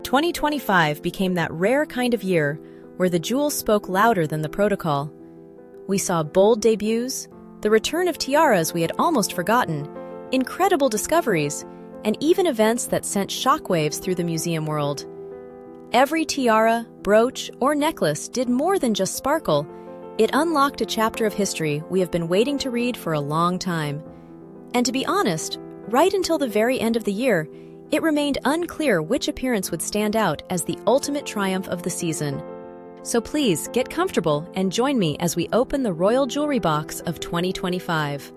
2025 became that rare kind of year where the jewels spoke louder than the protocol. We saw bold debuts, the return of tiaras we had almost forgotten, incredible discoveries, and even events that sent shockwaves through the museum world. Every tiara, brooch, or necklace did more than just sparkle. It unlocked a chapter of history we have been waiting to read for a long time. And to be honest, right until the very end of the year, it remained unclear which appearance would stand out as the ultimate triumph of the season. So please, get comfortable and join me as we open the royal jewelry box of 2025.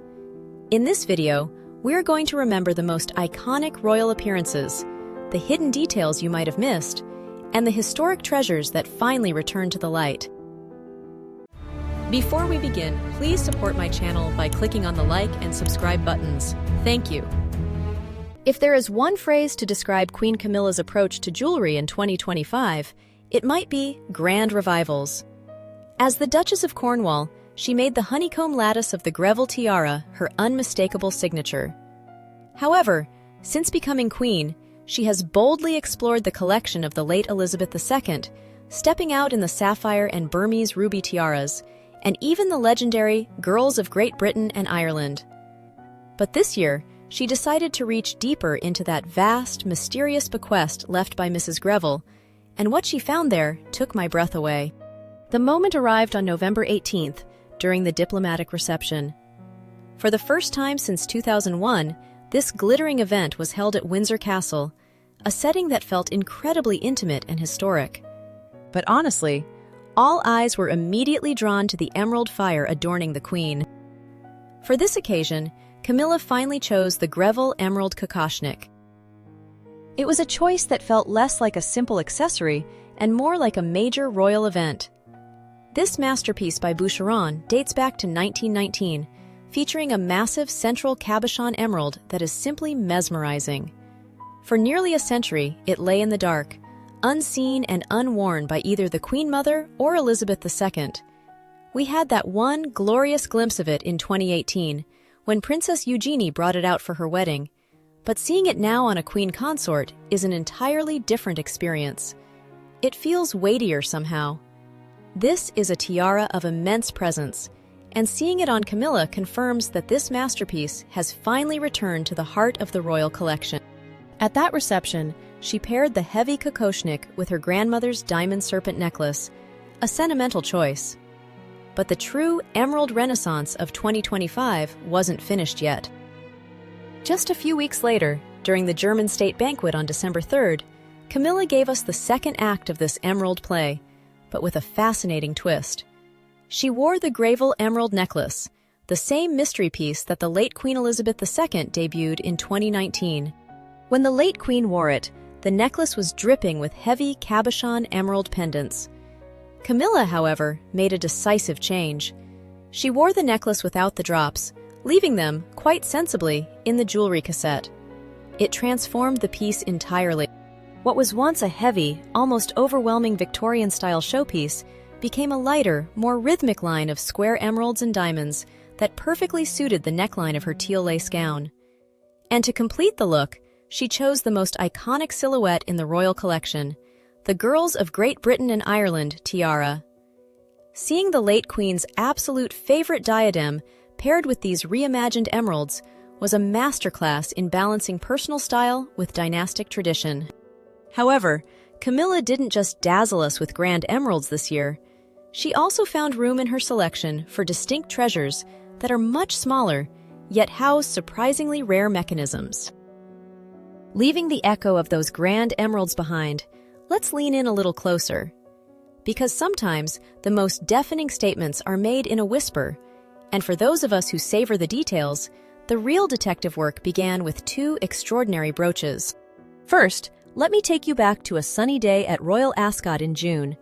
In this video, we're going to remember the most iconic royal appearances, the hidden details you might have missed, and the historic treasures that finally returned to the light. Before we begin, please support my channel by clicking on the like and subscribe buttons. Thank you. If there is one phrase to describe Queen Camilla's approach to jewelry in 2025, it might be grand revivals. As the Duchess of Cornwall, she made the honeycomb lattice of the Greville tiara her unmistakable signature. However, since becoming queen, she has boldly explored the collection of the late Elizabeth II, stepping out in the sapphire and Burmese ruby tiaras, and even the legendary Girls of Great Britain and Ireland. But this year, she decided to reach deeper into that vast, mysterious bequest left by Mrs. Greville, and what she found there took my breath away. The moment arrived on November 18th, during the diplomatic reception. For the first time since 2001, this glittering event was held at Windsor Castle, a setting that felt incredibly intimate and historic. But honestly, all eyes were immediately drawn to the emerald fire adorning the Queen. For this occasion, Camilla finally chose the Greville Emerald Kokoshnik. It was a choice that felt less like a simple accessory and more like a major royal event. This masterpiece by Boucheron dates back to 1919, featuring a massive central cabochon emerald that is simply mesmerizing. For nearly a century, it lay in the dark, unseen and unworn by either the Queen Mother or Elizabeth II. We had that one glorious glimpse of it in 2018, when Princess Eugenie brought it out for her wedding, but seeing it now on a queen consort is an entirely different experience. It feels weightier somehow. This is a tiara of immense presence, and seeing it on Camilla confirms that this masterpiece has finally returned to the heart of the royal collection. At that reception, she paired the heavy kokoshnik with her grandmother's diamond serpent necklace, a sentimental choice. But the true emerald renaissance of 2025 wasn't finished yet. Just a few weeks later, during the German state banquet on December 3rd, Camilla gave us the second act of this emerald play, but with a fascinating twist. She wore the Greville emerald necklace, the same mystery piece that the late Queen Elizabeth II debuted in 2019. When the late Queen wore it, the necklace was dripping with heavy cabochon emerald pendants. Camilla, however, made a decisive change. She wore the necklace without the drops, leaving them, quite sensibly, in the jewelry cassette. It transformed the piece entirely. What was once a heavy, almost overwhelming Victorian-style showpiece became a lighter, more rhythmic line of square emeralds and diamonds that perfectly suited the neckline of her teal lace gown. And to complete the look, she chose the most iconic silhouette in the royal collection, the Girls of Great Britain and Ireland tiara. Seeing the late Queen's absolute favorite diadem paired with these reimagined emeralds was a masterclass in balancing personal style with dynastic tradition. However, Camilla didn't just dazzle us with grand emeralds this year. She also found room in her selection for distinct treasures that are much smaller, yet house surprisingly rare mechanisms. Leaving the echo of those grand emeralds behind, let's lean in a little closer. Because sometimes the most deafening statements are made in a whisper, and for those of us who savor the details, the real detective work began with two extraordinary brooches. First, let me take you back to a sunny day at Royal Ascot in June.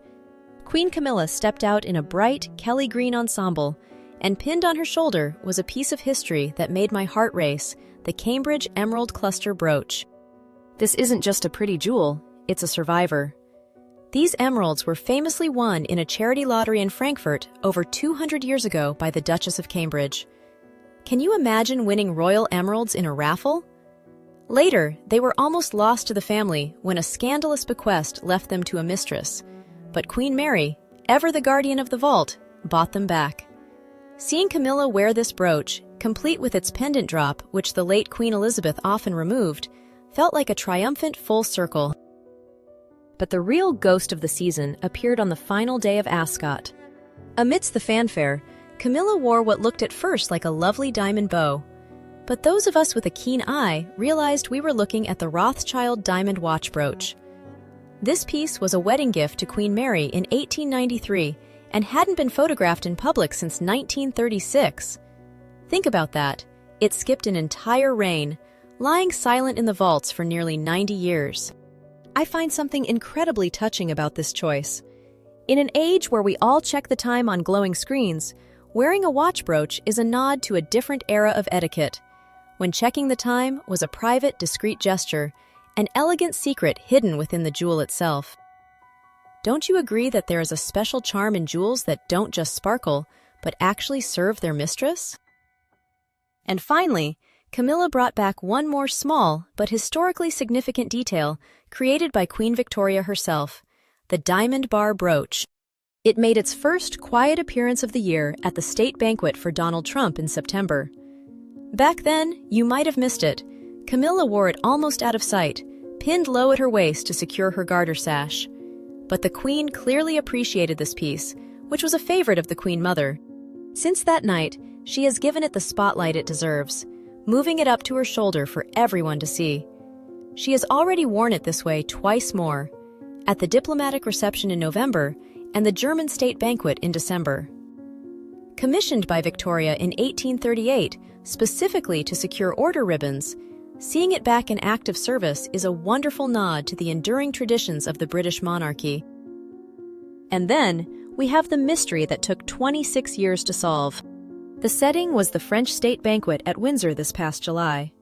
Queen Camilla stepped out in a bright Kelly green ensemble, and pinned on her shoulder was a piece of history that made my heart race, the Cambridge Emerald Cluster brooch. This isn't just a pretty jewel, it's a survivor. These emeralds were famously won in a charity lottery in Frankfurt over 200 years ago by the Duchess of Cambridge. Can you imagine winning royal emeralds in a raffle? Later, they were almost lost to the family when a scandalous bequest left them to a mistress. But Queen Mary, ever the guardian of the vault, bought them back. Seeing Camilla wear this brooch, complete with its pendant drop, which the late Queen Elizabeth often removed, felt like a triumphant full circle. But the real ghost of the season appeared on the final day of Ascot. Amidst the fanfare, Camilla wore what looked at first like a lovely diamond bow. But those of us with a keen eye realized we were looking at the Rothschild diamond watch brooch. This piece was a wedding gift to Queen Mary in 1893 and hadn't been photographed in public since 1936. Think about that. It skipped an entire reign, lying silent in the vaults for nearly 90 years. I find something incredibly touching about this choice. In an age where we all check the time on glowing screens, wearing a watch brooch is a nod to a different era of etiquette, when checking the time was a private, discreet gesture, an elegant secret hidden within the jewel itself. Don't you agree that there is a special charm in jewels that don't just sparkle, but actually serve their mistress? And finally, Camilla brought back one more small but historically significant detail created by Queen Victoria herself, the diamond bar brooch. It made its first quiet appearance of the year at the state banquet for Donald Trump in September. Back then, you might have missed it. Camilla wore it almost out of sight, pinned low at her waist to secure her garter sash. But the Queen clearly appreciated this piece, which was a favorite of the Queen Mother. Since that night, she has given it the spotlight it deserves, moving it up to her shoulder for everyone to see. She has already worn it this way twice more, at the diplomatic reception in November and the German state banquet in December. Commissioned by Victoria in 1838 specifically to secure order ribbons, seeing it back in active service is a wonderful nod to the enduring traditions of the British monarchy. And then, we have the mystery that took 26 years to solve. The setting was the French state banquet at Windsor this past July.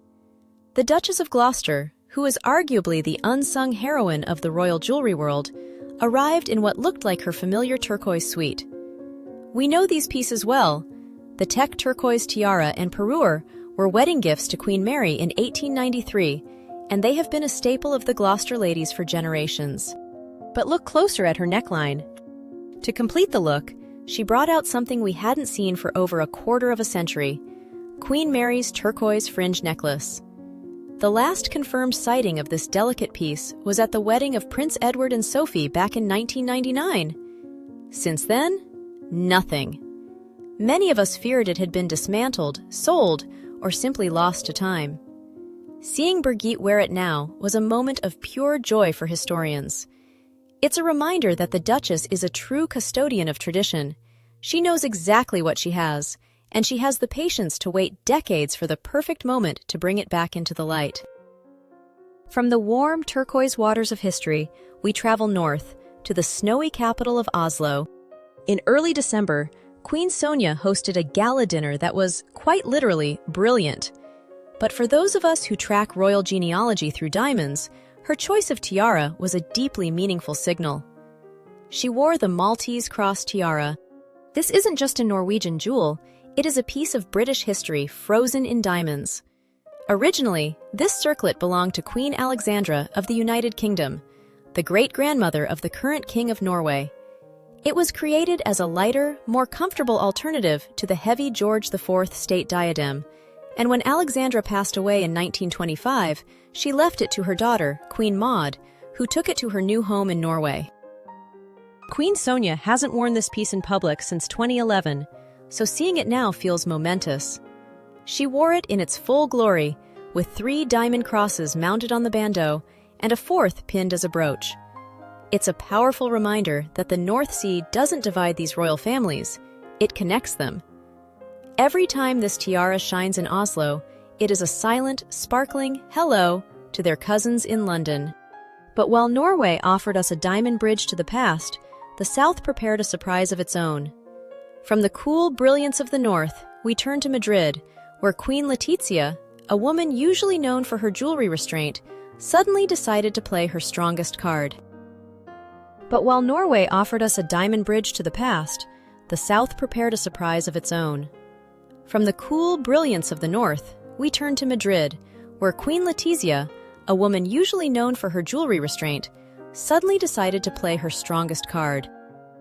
The Duchess of Gloucester, who is arguably the unsung heroine of the royal jewelry world, arrived in what looked like her familiar turquoise suite. We know these pieces well. The Tech turquoise tiara and parure were wedding gifts to Queen Mary in 1893, and they have been a staple of the Gloucester ladies for generations. But look closer at her neckline. To complete the look, she brought out something we hadn't seen for over a quarter of a century, Queen Mary's turquoise fringe necklace. The last confirmed sighting of this delicate piece was at the wedding of Prince Edward and Sophie back in 1999. Since then, nothing. Many of us feared it had been dismantled, sold, or simply lost to time. Seeing Birgitte wear it now was a moment of pure joy for historians. It's a reminder that the Duchess is a true custodian of tradition. She knows exactly what she has, and she has the patience to wait decades for the perfect moment to bring it back into the light. From the warm turquoise waters of history, we travel north to the snowy capital of Oslo. In early December, Queen Sonja hosted a gala dinner that was, quite literally, brilliant. But for those of us who track royal genealogy through diamonds, her choice of tiara was a deeply meaningful signal. She wore the Maltese cross tiara. This isn't just a Norwegian jewel, it is a piece of British history frozen in diamonds. Originally, this circlet belonged to Queen Alexandra of the United Kingdom, the great-grandmother of the current King of Norway. It was created as a lighter, more comfortable alternative to the heavy George IV state diadem, and when Alexandra passed away in 1925, she left it to her daughter, Queen Maud, who took it to her new home in Norway. Queen Sonja hasn't worn this piece in public since 2011, so seeing it now feels momentous. She wore it in its full glory, with 3 diamond crosses mounted on the bandeau and a 4th pinned as a brooch. It's a powerful reminder that the North Sea doesn't divide these royal families, it connects them. Every time this tiara shines in Oslo, it is a silent, sparkling hello to their cousins in London. But while Norway offered us a diamond bridge to the past, the South prepared a surprise of its own. From the cool brilliance of the North, we turn to Madrid, where Queen Letizia, a woman usually known for her jewelry restraint, suddenly decided to play her strongest card. But while Norway offered us a diamond bridge to the past, the South prepared a surprise of its own. From the cool brilliance of the North, we turn to Madrid, where Queen Letizia, a woman usually known for her jewelry restraint, suddenly decided to play her strongest card.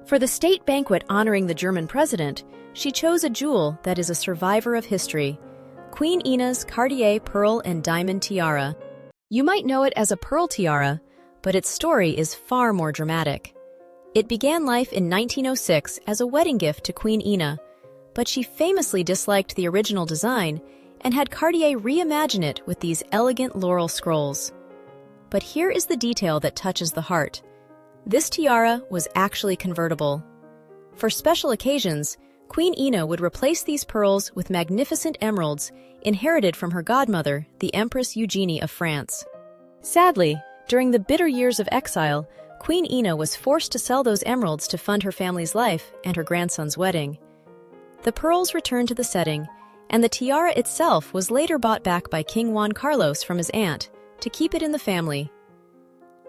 For the state banquet honoring the German president, she chose a jewel that is a survivor of history, Queen Ina's Cartier pearl and diamond tiara. You might know it as a pearl tiara, but its story is far more dramatic. It began life in 1906 as a wedding gift to Queen Ina, but she famously disliked the original design and had Cartier reimagine it with these elegant laurel scrolls. But here is the detail that touches the heart. This tiara was actually convertible. For special occasions, Queen Ina would replace these pearls with magnificent emeralds inherited from her godmother, the Empress Eugenie of France. Sadly, during the bitter years of exile, Queen Ina was forced to sell those emeralds to fund her family's life and her grandson's wedding. The pearls returned to the setting, and the tiara itself was later bought back by King Juan Carlos from his aunt to keep it in the family.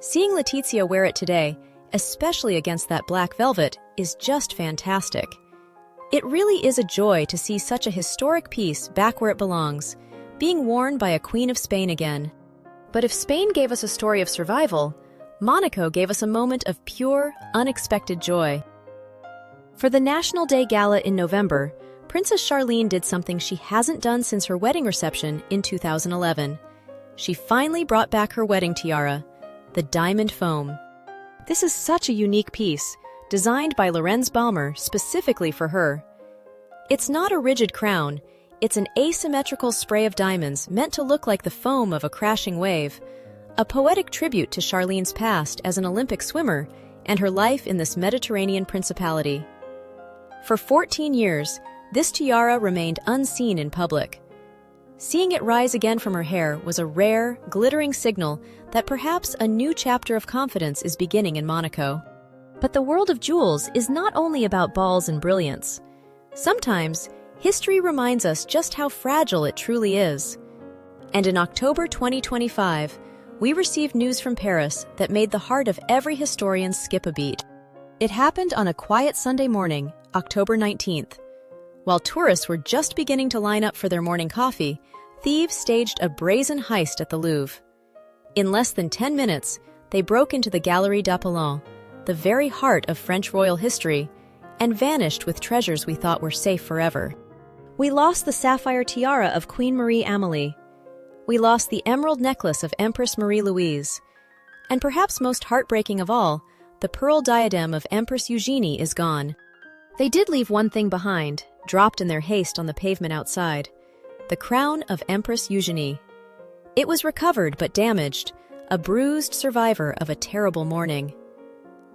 Seeing Letizia wear it today, especially against that black velvet, is just fantastic. It really is a joy to see such a historic piece back where it belongs, being worn by a Queen of Spain again. But if Spain gave us a story of survival, Monaco gave us a moment of pure, unexpected joy. For the National Day Gala in November, Princess Charlene did something she hasn't done since her wedding reception in 2011. She finally brought back her wedding tiara, the diamond foam. This is such a unique piece, designed by Lorenz Balmer specifically for her. It's not a rigid crown, it's an asymmetrical spray of diamonds meant to look like the foam of a crashing wave, a poetic tribute to Charlene's past as an Olympic swimmer and her life in this Mediterranean principality. For 14 years, this tiara remained unseen in public. Seeing it rise again from her hair was a rare, glittering signal that perhaps a new chapter of confidence is beginning in Monaco. But the world of jewels is not only about balls and brilliance. Sometimes, history reminds us just how fragile it truly is. And in October 2025, we received news from Paris that made the heart of every historian skip a beat. It happened on a quiet Sunday morning, October 19th. While tourists were just beginning to line up for their morning coffee, thieves staged a brazen heist at the Louvre. In less than 10 minutes, they broke into the Galerie d'Apollon, the very heart of French royal history, and vanished with treasures we thought were safe forever. We lost the sapphire tiara of Queen Marie Amélie. We lost the emerald necklace of Empress Marie-Louise. And perhaps most heartbreaking of all, the pearl diadem of Empress Eugenie is gone. They did leave one thing behind, dropped in their haste on the pavement outside: the crown of Empress Eugenie. It was recovered but damaged, a bruised survivor of a terrible morning.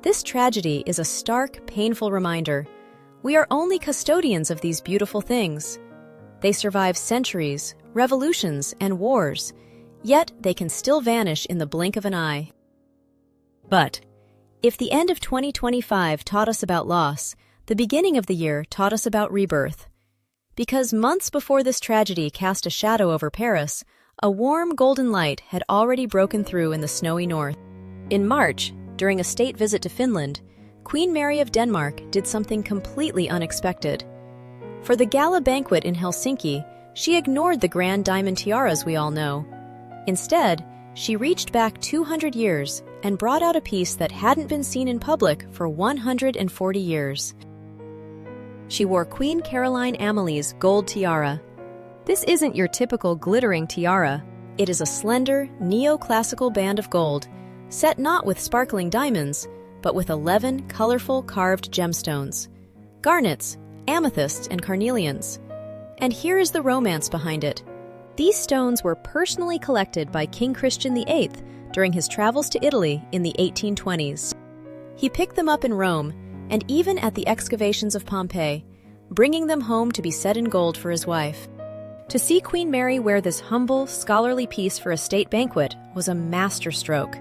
This tragedy is a stark, painful reminder. We are only custodians of these beautiful things. They survive centuries, revolutions, and wars, yet they can still vanish in the blink of an eye. But if the end of 2025 taught us about loss, the beginning of the year taught us about rebirth. Because months before this tragedy cast a shadow over Paris, a warm golden light had already broken through in the snowy north. In March, during a state visit to Finland, Queen Mary of Denmark did something completely unexpected. For the gala banquet in Helsinki, she ignored the grand diamond tiaras we all know. Instead, she reached back 200 years and brought out a piece that hadn't been seen in public for 140 years. She wore Queen Caroline Amélie's gold tiara. This isn't your typical glittering tiara. It is a slender, neoclassical band of gold, set not with sparkling diamonds, but with 11 colorful carved gemstones, garnets, amethysts, and carnelians. And here is the romance behind it. These stones were personally collected by King Christian VIII during his travels to Italy in the 1820s. He picked them up in Rome, and even at the excavations of Pompeii, bringing them home to be set in gold for his wife. To see Queen Mary wear this humble, scholarly piece for a state banquet was a masterstroke.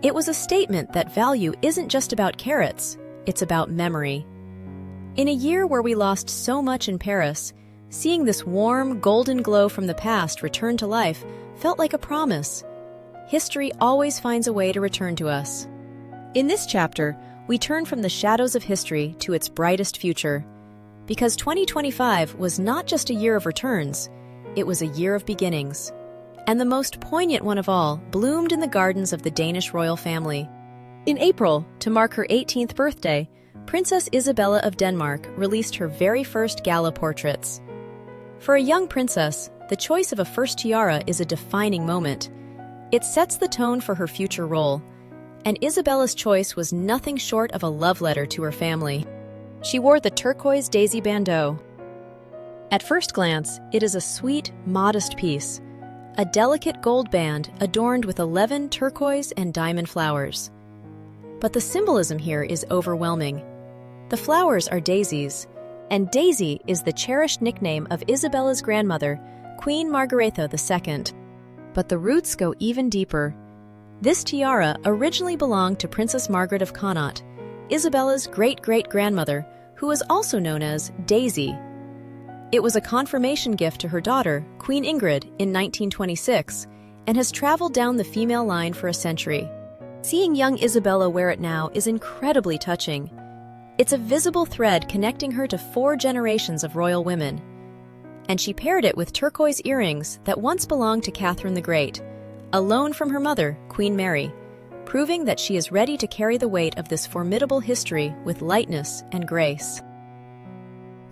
It was a statement that value isn't just about carats, it's about memory. In a year where we lost so much in Paris, seeing this warm, golden glow from the past return to life felt like a promise. History always finds a way to return to us. In this chapter, we turn from the shadows of history to its brightest future. Because 2025 was not just a year of returns, it was a year of beginnings. And the most poignant one of all bloomed in the gardens of the Danish royal family. In April, to mark her 18th birthday, Princess Isabella of Denmark released her very first gala portraits. For a young princess, the choice of a first tiara is a defining moment. It sets the tone for her future role, and Isabella's choice was nothing short of a love letter to her family. She wore the turquoise daisy bandeau. At first glance, it is a sweet, modest piece, a delicate gold band adorned with 11 turquoise and diamond flowers. But the symbolism here is overwhelming. The flowers are daisies, and Daisy is the cherished nickname of Isabella's grandmother, Queen Margaretha II. But the roots go even deeper. This tiara originally belonged to Princess Margaret of Connaught, Isabella's great-great-grandmother, who was also known as Daisy. It was a confirmation gift to her daughter, Queen Ingrid, in 1926, and has traveled down the female line for a century. Seeing young Isabella wear it now is incredibly touching. It's a visible thread connecting her to 4 generations of royal women. And she paired it with turquoise earrings that once belonged to Catherine the Great, a loan from her mother, Queen Mary, proving that she is ready to carry the weight of this formidable history with lightness and grace.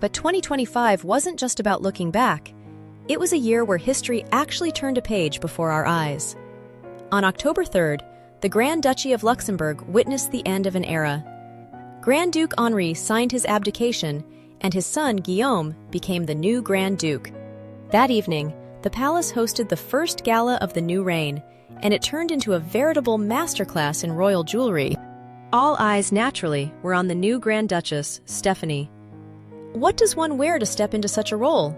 But 2025 wasn't just about looking back. It was a year where history actually turned a page before our eyes. On October 3rd, the Grand Duchy of Luxembourg witnessed the end of an era. Grand Duke Henri signed his abdication, and his son Guillaume became the new Grand Duke. That evening, the palace hosted the first gala of the new reign, and it turned into a veritable masterclass in royal jewelry. All eyes, naturally, were on the new Grand Duchess, Stephanie. What does one wear to step into such a role?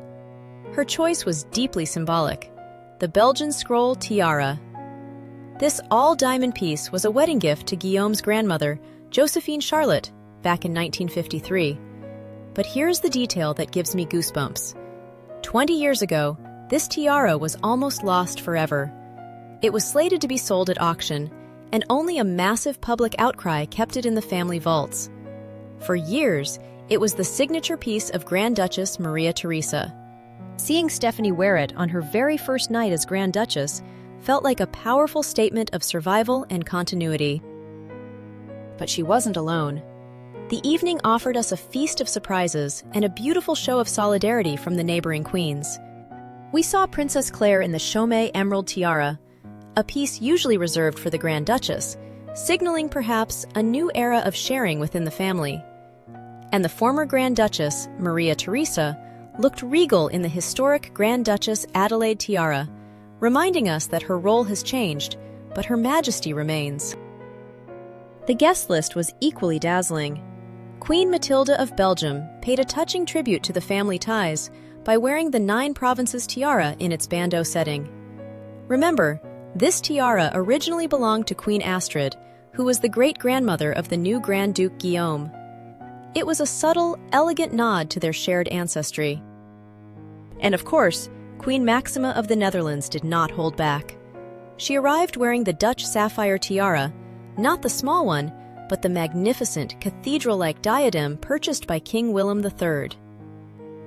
Her choice was deeply symbolic: the Belgian scroll tiara. This all-diamond piece was a wedding gift to Guillaume's grandmother, Josephine Charlotte, back in 1953. But here's the detail that gives me goosebumps. 20 years ago, this tiara was almost lost forever. It was slated to be sold at auction, and only a massive public outcry kept it in the family vaults. For years, it was the signature piece of Grand Duchess Maria Theresa. Seeing Stephanie wear it on her very first night as Grand Duchess felt like a powerful statement of survival and continuity. But she wasn't alone. The evening offered us a feast of surprises and a beautiful show of solidarity from the neighboring queens. We saw Princess Claire in the Chaumet Emerald Tiara, a piece usually reserved for the Grand Duchess, signaling perhaps a new era of sharing within the family. And the former Grand Duchess, Maria Theresa, looked regal in the historic Grand Duchess Adelaide Tiara, reminding us that her role has changed, but her majesty remains. The guest list was equally dazzling. Queen Matilda of Belgium paid a touching tribute to the family ties by wearing the 9 provinces tiara in its bandeau setting. Remember, this tiara originally belonged to Queen Astrid, who was the great-grandmother of the new Grand Duke Guillaume. It was a subtle, elegant nod to their shared ancestry. And of course, Queen Maxima of the Netherlands did not hold back. She arrived wearing the Dutch sapphire tiara, not the small one, but the magnificent, cathedral-like diadem purchased by King Willem III.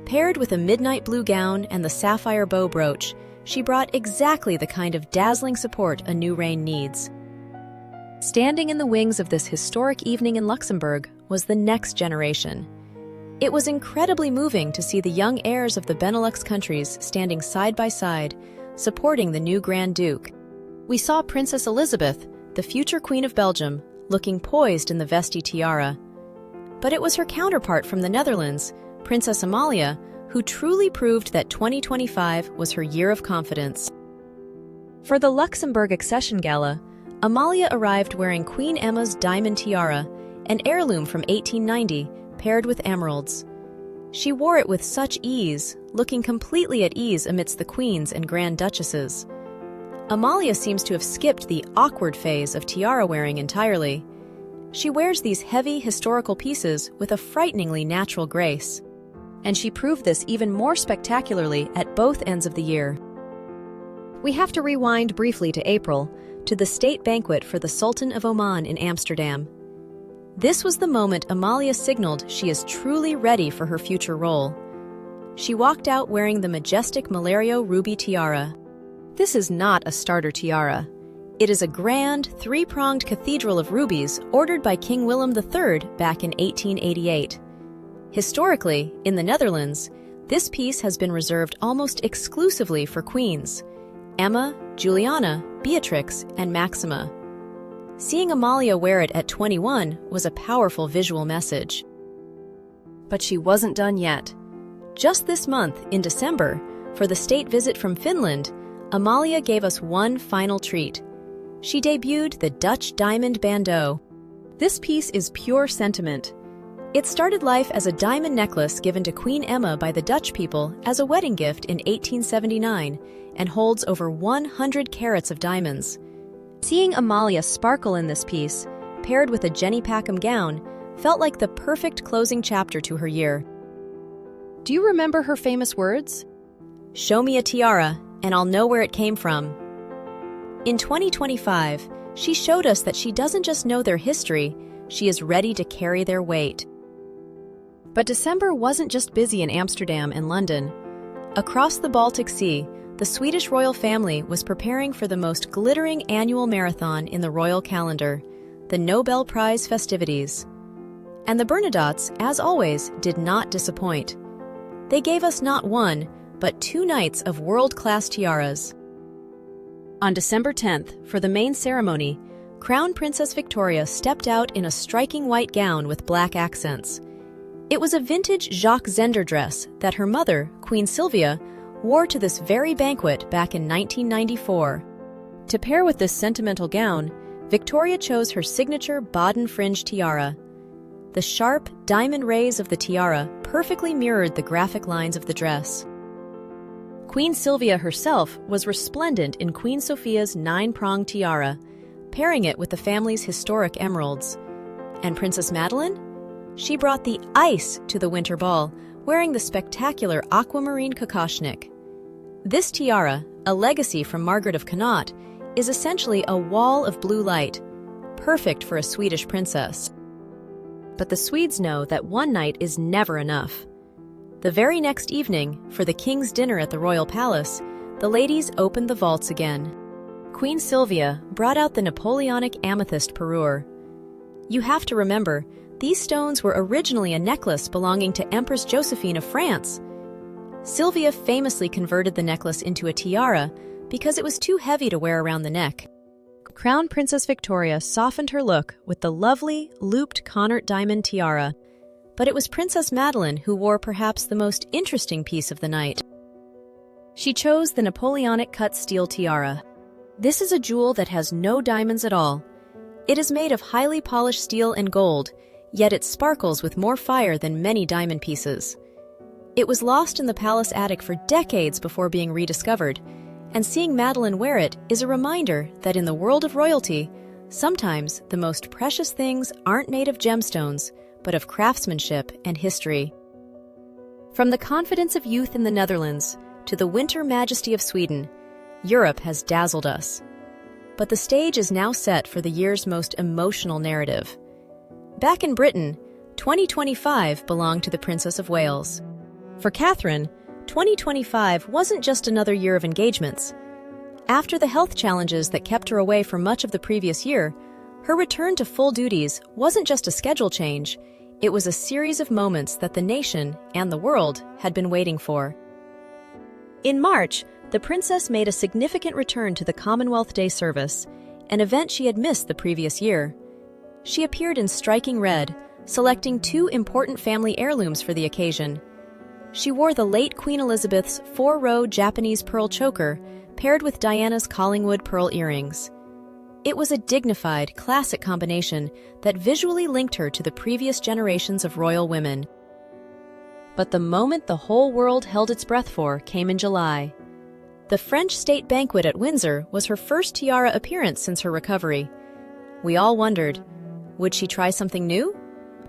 Paired with a midnight blue gown and the sapphire bow brooch, she brought exactly the kind of dazzling support a new reign needs. Standing in the wings of this historic evening in Luxembourg was the next generation. It was incredibly moving to see the young heirs of the Benelux countries standing side by side, supporting the new Grand Duke. We saw Princess Elizabeth, the future Queen of Belgium, looking poised in the vesty tiara. But it was her counterpart from the Netherlands, Princess Amalia, who truly proved that 2025 was her year of confidence. For the Luxembourg Accession Gala, Amalia arrived wearing Queen Emma's diamond tiara, an heirloom from 1890, paired with emeralds. She wore it with such ease, looking completely at ease amidst the queens and grand duchesses. Amalia seems to have skipped the awkward phase of tiara wearing entirely. She wears these heavy, historical pieces with a frighteningly natural grace. And she proved this even more spectacularly at both ends of the year. We have to rewind briefly to April, to the state banquet for the Sultan of Oman in Amsterdam. This was the moment Amalia signaled she is truly ready for her future role. She walked out wearing the majestic Malario ruby tiara. This is not a starter tiara. It is a grand, three-pronged cathedral of rubies ordered by King Willem III back in 1888. Historically, in the Netherlands, this piece has been reserved almost exclusively for queens: Emma, Juliana, Beatrix, and Maxima. Seeing Amalia wear it at 21 was a powerful visual message. But she wasn't done yet. Just this month, in December, for the state visit from Finland, Amalia gave us one final treat. She debuted the Dutch diamond bandeau. This piece is pure sentiment. It started life as a diamond necklace given to Queen Emma by the Dutch people as a wedding gift in 1879 and holds over 100 carats of diamonds. Seeing Amalia sparkle in this piece, paired with a Jenny Packham gown, felt like the perfect closing chapter to her year. Do you remember her famous words? "Show me a tiara, and I'll know where it came from." In 2025, she showed us that she doesn't just know their history, she is ready to carry their weight. But December wasn't just busy in Amsterdam and London. Across the Baltic Sea, the Swedish royal family was preparing for the most glittering annual marathon in the royal calendar, the Nobel Prize festivities. And the Bernadottes, as always, did not disappoint. They gave us not one, but 2 nights of world-class tiaras. On December 10th, for the main ceremony, Crown Princess Victoria stepped out in a striking white gown with black accents. It was a vintage Jacques Zender dress that her mother, Queen Sylvia, wore to this very banquet back in 1994. To pair with this sentimental gown, Victoria chose her signature Baden fringe tiara. The sharp, diamond rays of the tiara perfectly mirrored the graphic lines of the dress. Queen Sylvia herself was resplendent in Queen Sophia's 9-pronged tiara, pairing it with the family's historic emeralds. And Princess Madeleine? She brought the ice to the winter ball, wearing the spectacular aquamarine kokoshnik. This tiara, a legacy from Margaret of Connaught, is essentially a wall of blue light, perfect for a Swedish princess. But the Swedes know that one night is never enough. The very next evening, for the king's dinner at the royal palace, the ladies opened the vaults again. Queen Sylvia brought out the Napoleonic amethyst parure. You have to remember, these stones were originally a necklace belonging to Empress Josephine of France. Sylvia famously converted the necklace into a tiara because it was too heavy to wear around the neck. Crown Princess Victoria softened her look with the lovely, looped Connaught diamond tiara, but it was Princess Madeleine who wore perhaps the most interesting piece of the night. She chose the Napoleonic cut steel tiara. This is a jewel that has no diamonds at all. It is made of highly polished steel and gold, yet it sparkles with more fire than many diamond pieces. It was lost in the palace attic for decades before being rediscovered, and seeing Madeleine wear it is a reminder that in the world of royalty, sometimes the most precious things aren't made of gemstones, but of craftsmanship and history. From the confidence of youth in the Netherlands to the winter majesty of Sweden, Europe has dazzled us. But the stage is now set for the year's most emotional narrative. Back in Britain, 2025 belonged to the Princess of Wales. For Catherine, 2025 wasn't just another year of engagements. After the health challenges that kept her away for much of the previous year, her return to full duties wasn't just a schedule change, it was a series of moments that the nation and the world had been waiting for. In March, the princess made a significant return to the Commonwealth Day service, an event she had missed the previous year. She appeared in striking red, selecting 2 important family heirlooms for the occasion. She wore the late Queen Elizabeth's 4-row Japanese pearl choker, paired with Diana's Collingwood pearl earrings. It was a dignified, classic combination that visually linked her to the previous generations of royal women. But the moment the whole world held its breath for came in July. The French state banquet at Windsor was her first tiara appearance since her recovery. We all wondered, would she try something new?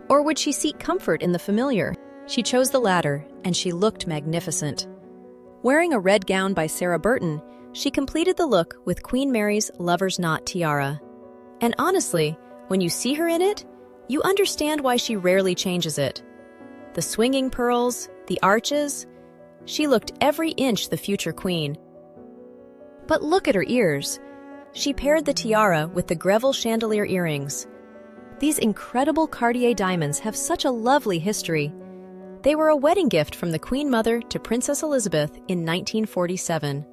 Or would she seek comfort in the familiar? She chose the latter, and she looked magnificent. Wearing a red gown by Sarah Burton, she completed the look with Queen Mary's Lover's Knot tiara. And honestly, when you see her in it, you understand why she rarely changes it. The swinging pearls, the arches, she looked every inch the future queen. But look at her ears. She paired the tiara with the Greville chandelier earrings. These incredible Cartier diamonds have such a lovely history. They were a wedding gift from the Queen Mother to Princess Elizabeth in 1947.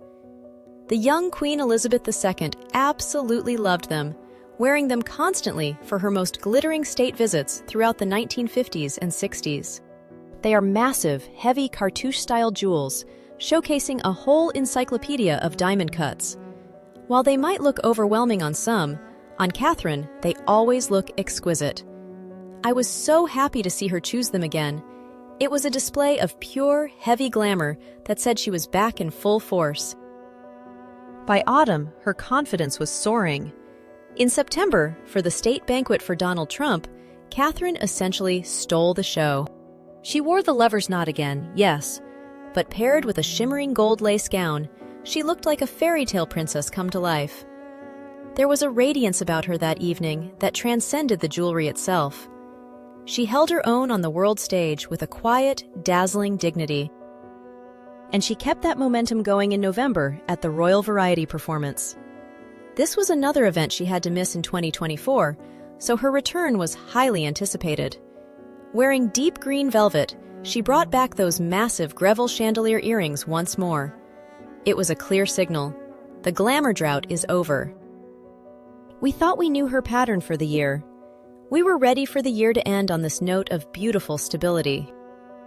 The young Queen Elizabeth II absolutely loved them, wearing them constantly for her most glittering state visits throughout the 1950s and 60s. They are massive, heavy cartouche-style jewels, showcasing a whole encyclopedia of diamond cuts. While they might look overwhelming on some, on Catherine, they always look exquisite. I was so happy to see her choose them again. It was a display of pure, heavy glamour that said she was back in full force. By autumn, her confidence was soaring. In September, for the state banquet for Donald Trump, Catherine essentially stole the show. She wore the lover's knot again, yes, but paired with a shimmering gold lace gown, she looked like a fairy tale princess come to life. There was a radiance about her that evening that transcended the jewelry itself. She held her own on the world stage with a quiet, dazzling dignity. And she kept that momentum going in November at the Royal Variety performance. This was another event she had to miss in 2024, so her return was highly anticipated. Wearing deep green velvet, she brought back those massive Greville chandelier earrings once more. It was a clear signal. The glamour drought is over. We thought we knew her pattern for the year. We were ready for the year to end on this note of beautiful stability.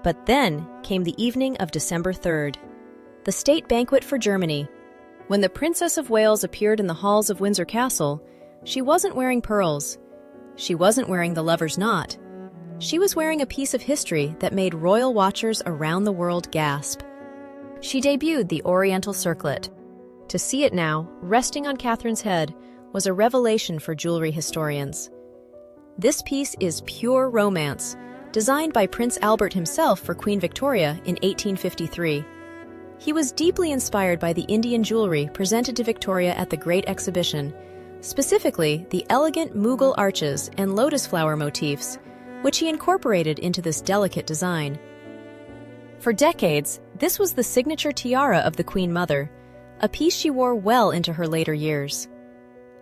But then came the evening of December 3rd, the state banquet for Germany. When the Princess of Wales appeared in the halls of Windsor Castle, she wasn't wearing pearls. She wasn't wearing the lover's knot. She was wearing a piece of history that made royal watchers around the world gasp. She debuted the Oriental Circlet. To see it now, resting on Catherine's head, was a revelation for jewelry historians. This piece is pure romance, designed by Prince Albert himself for Queen Victoria in 1853. He was deeply inspired by the Indian jewelry presented to Victoria at the Great Exhibition, specifically the elegant Mughal arches and lotus flower motifs, which he incorporated into this delicate design. For decades, this was the signature tiara of the Queen Mother, a piece she wore well into her later years.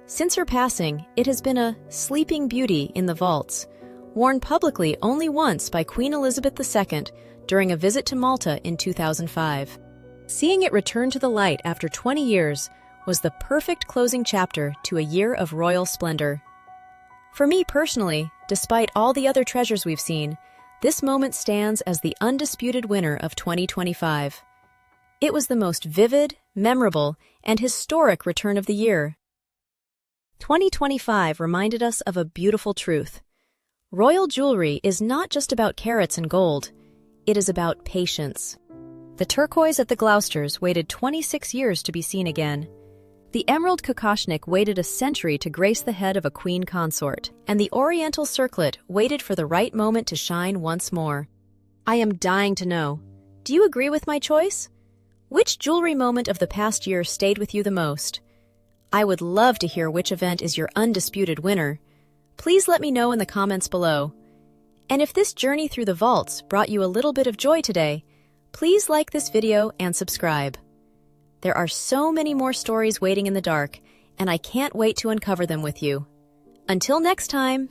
Since her passing, it has been a sleeping beauty in the vaults, worn publicly only once by Queen Elizabeth II during a visit to Malta in 2005. Seeing it return to the light after 20 years was the perfect closing chapter to a year of royal splendor. For me personally, despite all the other treasures we've seen, this moment stands as the undisputed winner of 2025. It was the most vivid, memorable, and historic return of the year. 2025 reminded us of a beautiful truth. Royal jewelry is not just about carats and gold. It is about patience. The turquoise at the Gloucesters waited 26 years to be seen again. The emerald Kokoshnik waited a century to grace the head of a queen consort, and the Oriental Circlet waited for the right moment to shine once more. I am dying to know. Do you agree with my choice? Which jewelry moment of the past year stayed with you the most? I would love to hear which event is your undisputed winner. Please let me know in the comments below. And if this journey through the vaults brought you a little bit of joy today, please like this video and subscribe. There are so many more stories waiting in the dark, and I can't wait to uncover them with you. Until next time!